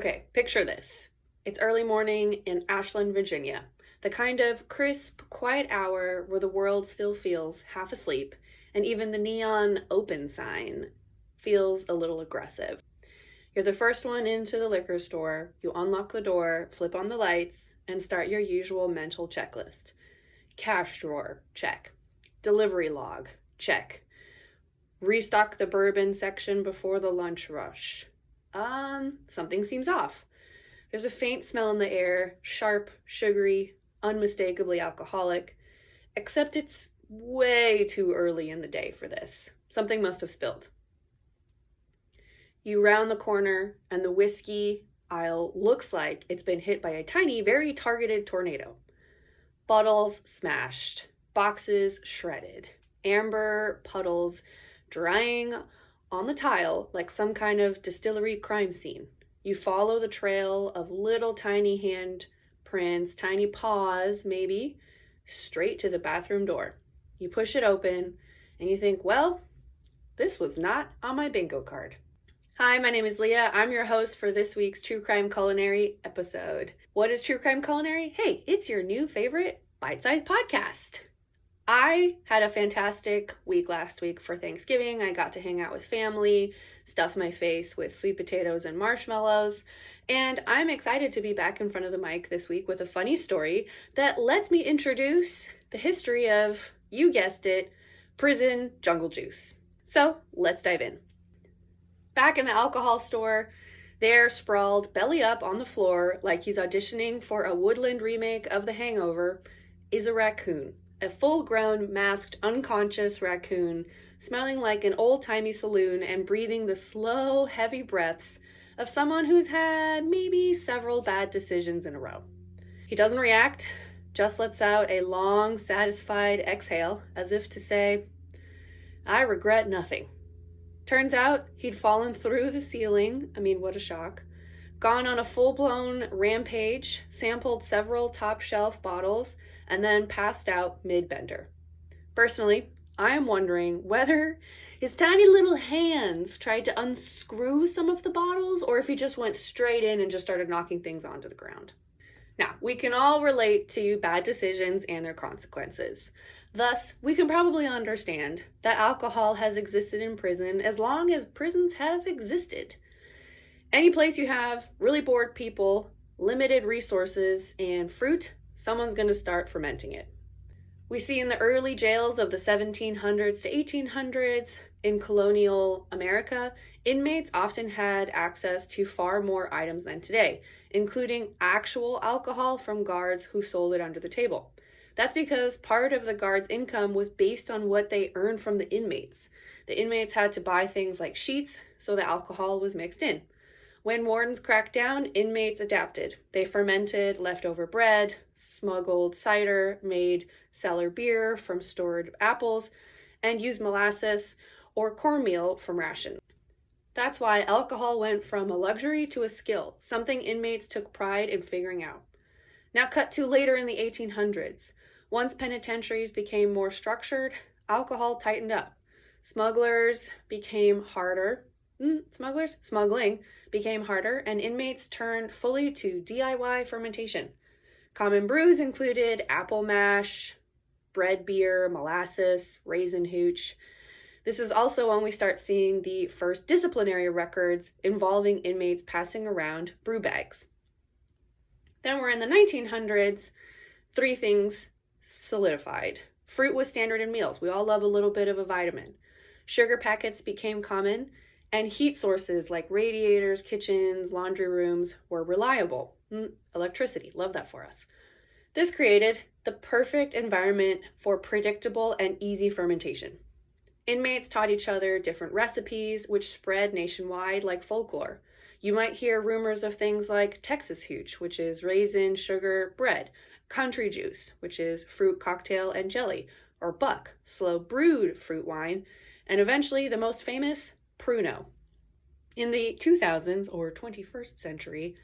Okay, picture this. It's early morning in Ashland, Virginia. The kind of crisp, quiet hour where the world still feels half asleep, and even the neon open sign feels a little aggressive. You're the first one into the liquor store, you unlock the door, flip on the lights, and start your usual mental checklist. Cash drawer, check. Delivery log, check. Restock the bourbon section before the lunch rush. Something seems off. There's a faint smell in the air, sharp, sugary, unmistakably alcoholic, except it's way too early in the day for this. Something must have spilled. You round the corner, and the whiskey aisle looks like it's been hit by a tiny, very targeted tornado. Bottles smashed, boxes shredded, amber puddles drying on the tile like some kind of distillery crime scene. You follow the trail of little tiny hand prints, tiny paws maybe, straight to the bathroom door. You push it open and you think, well, this was not on my bingo card. Hi, my name is Leah. I'm your host for this week's True Crime Culinary episode. What is True Crime Culinary? Hey, it's your new favorite bite-sized podcast. I had a fantastic week last week for Thanksgiving. I got to hang out with family, stuff my face with sweet potatoes and marshmallows, and I'm excited to be back in front of the mic this week with a funny story that lets me introduce the history of, you guessed it, prison jungle juice. So let's dive in. Back in the alcohol store, there, sprawled belly up on the floor like he's auditioning for a Woodland remake of The Hangover, is a raccoon. A full-grown, masked, unconscious raccoon, smelling like an old-timey saloon and breathing the slow, heavy breaths of someone who's had maybe several bad decisions in a row. He doesn't react, just lets out a long, satisfied exhale, as if to say, I regret nothing. Turns out he'd fallen through the ceiling, what a shock, gone on a full-blown rampage, sampled several top-shelf bottles, and then passed out mid-bender. Personally, I am wondering whether his tiny little hands tried to unscrew some of the bottles or if he just went straight in and just started knocking things onto the ground. Now, we can all relate to bad decisions and their consequences. Thus, we can probably understand that alcohol has existed in prison as long as prisons have existed. Any place you have really bored people, limited resources, and fruit, someone's going to start fermenting it. We see in the early jails of the 1700s to 1800s in colonial America, inmates often had access to far more items than today, including actual alcohol from guards who sold it under the table. That's because part of the guards' income was based on what they earned from the inmates. The inmates had to buy things like sheets, so the alcohol was mixed in. When wardens cracked down, inmates adapted. They fermented leftover bread, smuggled cider, made cellar beer from stored apples, and used molasses or cornmeal from rations. That's why alcohol went from a luxury to a skill, something inmates took pride in figuring out. Now cut to later in the 1800s. Once penitentiaries became more structured, alcohol tightened up. Smuggling became harder, and inmates turned fully to DIY fermentation. Common brews included apple mash, bread beer, molasses, raisin hooch. This is also when we start seeing the first disciplinary records involving inmates passing around brew bags. Then we're in the 1900s, three things solidified. Fruit was standard in meals. We all love a little bit of a vitamin. Sugar packets became common, and heat sources like radiators, kitchens, laundry rooms were reliable. Electricity, love that for us. This created the perfect environment for predictable and easy fermentation. Inmates taught each other different recipes, which spread nationwide like folklore. You might hear rumors of things like Texas hooch, which is raisin, sugar, bread, country juice, which is fruit cocktail and jelly, or buck, slow brewed fruit wine, and eventually the most famous, Pruno. In the 2000s or 21st century,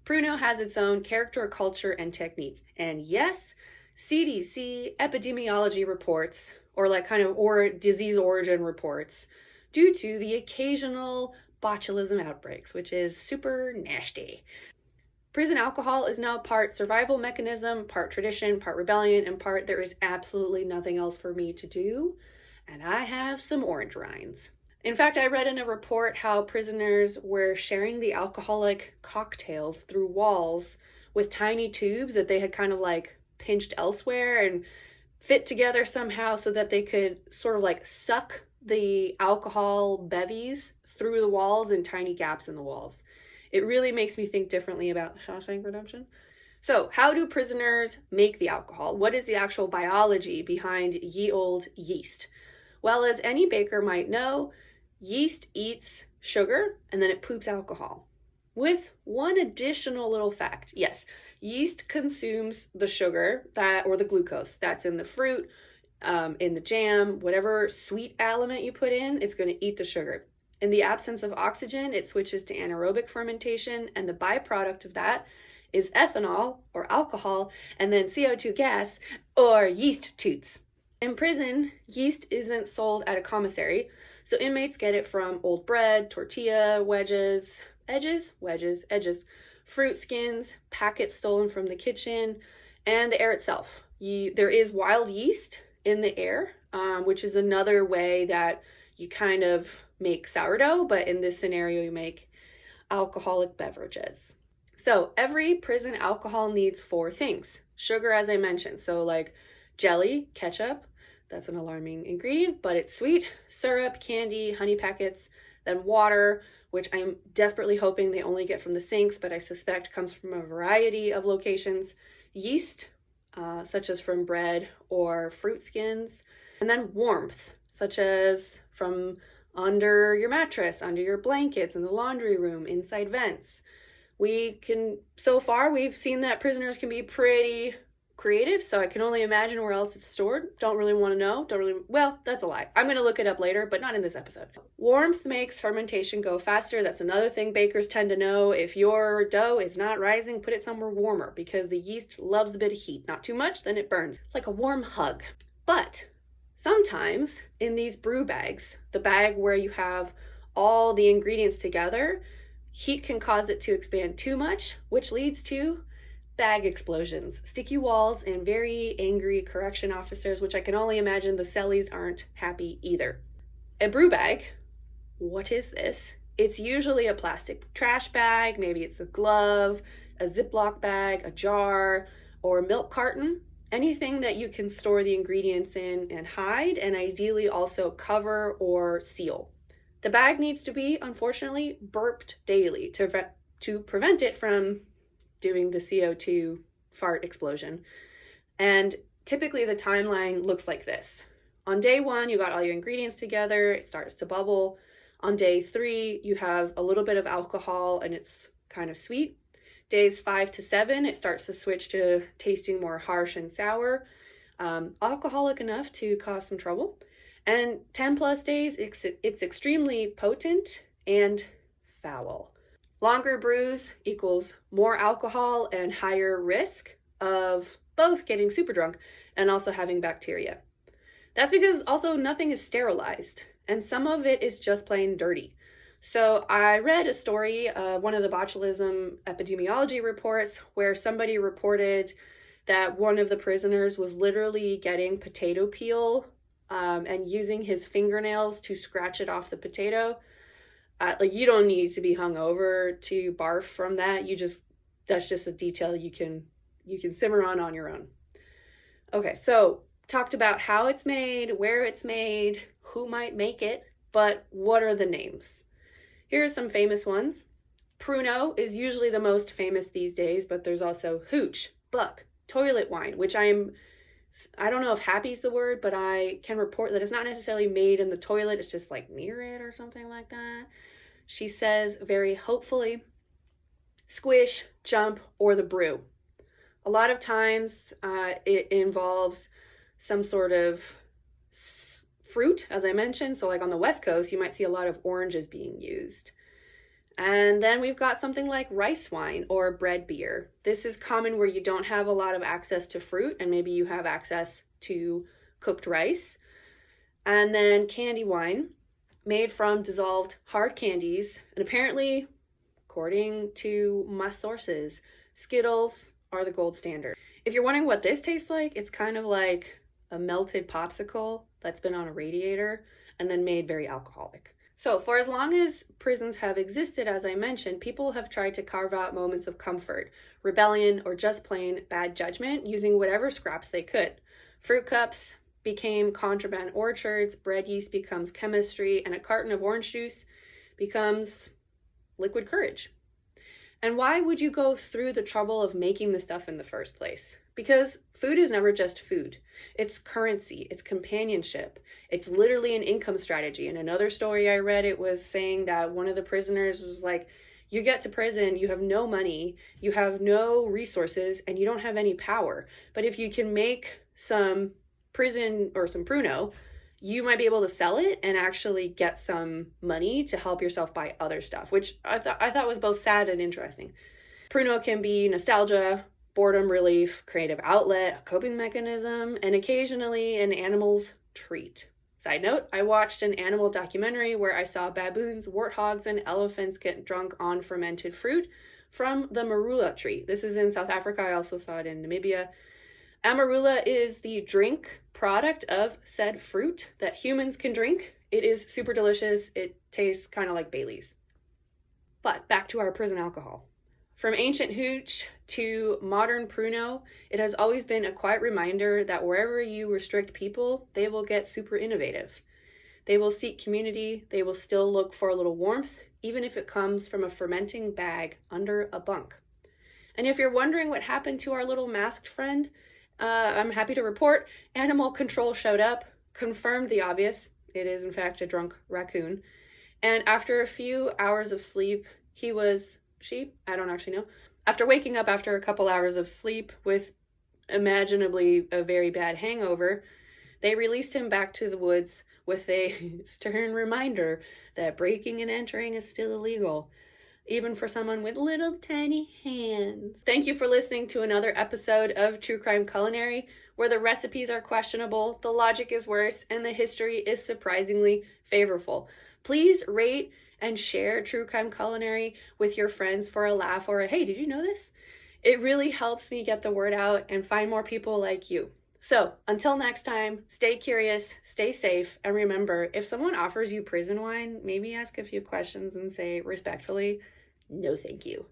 Pruno has its own character, culture, and technique. And yes, CDC epidemiology reports, or disease origin reports, due to the occasional botulism outbreaks, which is super nasty. Prison alcohol is now part survival mechanism, part tradition, part rebellion, and part there is absolutely nothing else for me to do, and I have some orange rinds. In fact, I read in a report how prisoners were sharing the alcoholic cocktails through walls with tiny tubes that they had kind of like pinched elsewhere and fit together somehow so that they could sort of like suck the alcohol bevies through the walls in tiny gaps in the walls. It really makes me think differently about Shawshank Redemption. So, how do prisoners make the alcohol? What is the actual biology behind ye olde yeast? Well, as any baker might know, yeast eats sugar and then it poops alcohol. With one additional little fact. Yes, yeast consumes the sugar or the glucose that's in the fruit, in the jam, whatever sweet element you put in, it's going to eat the sugar. In the absence of oxygen, it switches to anaerobic fermentation, and the byproduct of that is ethanol, or alcohol, and then CO2 gas, or yeast toots. In prison, yeast isn't sold at a commissary, so inmates get it from old bread, tortilla, edges, fruit skins, packets stolen from the kitchen, and the air itself. There is wild yeast in the air, which is another way that you kind of make sourdough, but in this scenario, you make alcoholic beverages. So every prison alcohol needs 4 things. Sugar, as I mentioned, so like jelly, ketchup, that's an alarming ingredient, but it's sweet, syrup, candy, honey packets, then water, which I'm desperately hoping they only get from the sinks, but I suspect comes from a variety of locations, yeast, such as from bread or fruit skins, and then warmth, such as from under your mattress, under your blankets, in the laundry room, inside vents. So far, we've seen that prisoners can be pretty creative, so I can only imagine where else it's stored. Don't really want to know. Well, that's a lie. I'm going to look it up later, but not in this episode. Warmth makes fermentation go faster. That's another thing bakers tend to know. If your dough is not rising, put it somewhere warmer because the yeast loves a bit of heat. Not too much, then it burns. Like a warm hug. But sometimes in these brew bags, the bag where you have all the ingredients together, heat can cause it to expand too much, which leads to bag explosions, sticky walls, and very angry correction officers, which I can only imagine the cellies aren't happy either. A brew bag, what is this? It's usually a plastic trash bag, maybe it's a glove, a Ziploc bag, a jar, or a milk carton. Anything that you can store the ingredients in and hide, and ideally also cover or seal. The bag needs to be, unfortunately, burped daily to prevent it from doing the CO2 fart explosion. And typically the timeline looks like this. On day 1, you got all your ingredients together, it starts to bubble. On day 3, you have a little bit of alcohol and it's kind of sweet. Days 5 to 7, it starts to switch to tasting more harsh and sour, alcoholic enough to cause some trouble. And 10 plus days, it's extremely potent and foul. Longer brews equals more alcohol and higher risk of both getting super drunk and also having bacteria. That's because also nothing is sterilized, and some of it is just plain dirty. So I read a story, one of the botulism epidemiology reports, where somebody reported that one of the prisoners was literally getting potato peel and using his fingernails to scratch it off the potato. You don't need to be hungover to barf from that. That's just a detail you can simmer on your own. Okay, so talked about how it's made, where it's made, who might make it, but what are the names? Here are some famous ones. Pruno is usually the most famous these days, but there's also Hooch, Buck, toilet wine, which I don't know if happy is the word, but I can report that it's not necessarily made in the toilet. It's just like near it or something like that. She says very hopefully, squish, jump, or the brew. A lot of times it involves some sort of fruit, as I mentioned. So like on the West Coast, you might see a lot of oranges being used. And then we've got something like rice wine or bread beer. This is common where you don't have a lot of access to fruit and maybe you have access to cooked rice. And then candy wine, made from dissolved hard candies, and apparently, according to my sources, Skittles are the gold standard. If you're wondering what this tastes like, it's kind of like a melted popsicle that's been on a radiator and then made very alcoholic. So for as long as prisons have existed, as I mentioned, people have tried to carve out moments of comfort, rebellion, or just plain bad judgment using whatever scraps they could. Fruit cups became contraband orchards, bread yeast becomes chemistry, and a carton of orange juice becomes liquid courage. And why would you go through the trouble of making the stuff in the first place? Because food is never just food. It's currency, it's companionship, it's literally an income strategy. In another story I read, it was saying that one of the prisoners was like, you get to prison, you have no money, you have no resources, and you don't have any power. But if you can make some prison or some Pruno, you might be able to sell it and actually get some money to help yourself buy other stuff, which I thought was both sad and interesting. Pruno can be nostalgia, boredom relief, creative outlet, a coping mechanism, and occasionally an animal's treat. Side note, I watched an animal documentary where I saw baboons, warthogs, and elephants get drunk on fermented fruit from the marula tree. This is in South Africa. I also saw it in Namibia. Amarula is the drink product of said fruit that humans can drink. It is super delicious. It tastes kind of like Bailey's. But back to our prison alcohol. From ancient Hooch to modern Pruno, it has always been a quiet reminder that wherever you restrict people, they will get super innovative. They will seek community. They will still look for a little warmth, even if it comes from a fermenting bag under a bunk. And if you're wondering what happened to our little masked friend, I'm happy to report animal control showed up, confirmed the obvious. It is, in fact, a drunk raccoon. And after a few hours of sleep, I don't actually know. After waking up after a couple hours of sleep with imaginably a very bad hangover, they released him back to the woods with a stern reminder that breaking and entering is still illegal, even for someone with little tiny hands. Thank you for listening to another episode of True Crime Culinary, where the recipes are questionable, the logic is worse, and the history is surprisingly favorable. Please rate and share True Crime Culinary with your friends for a laugh or a, hey, did you know this? It really helps me get the word out and find more people like you. So until next time, stay curious, stay safe, and remember, if someone offers you prison wine, maybe ask a few questions and say respectfully, no thank you.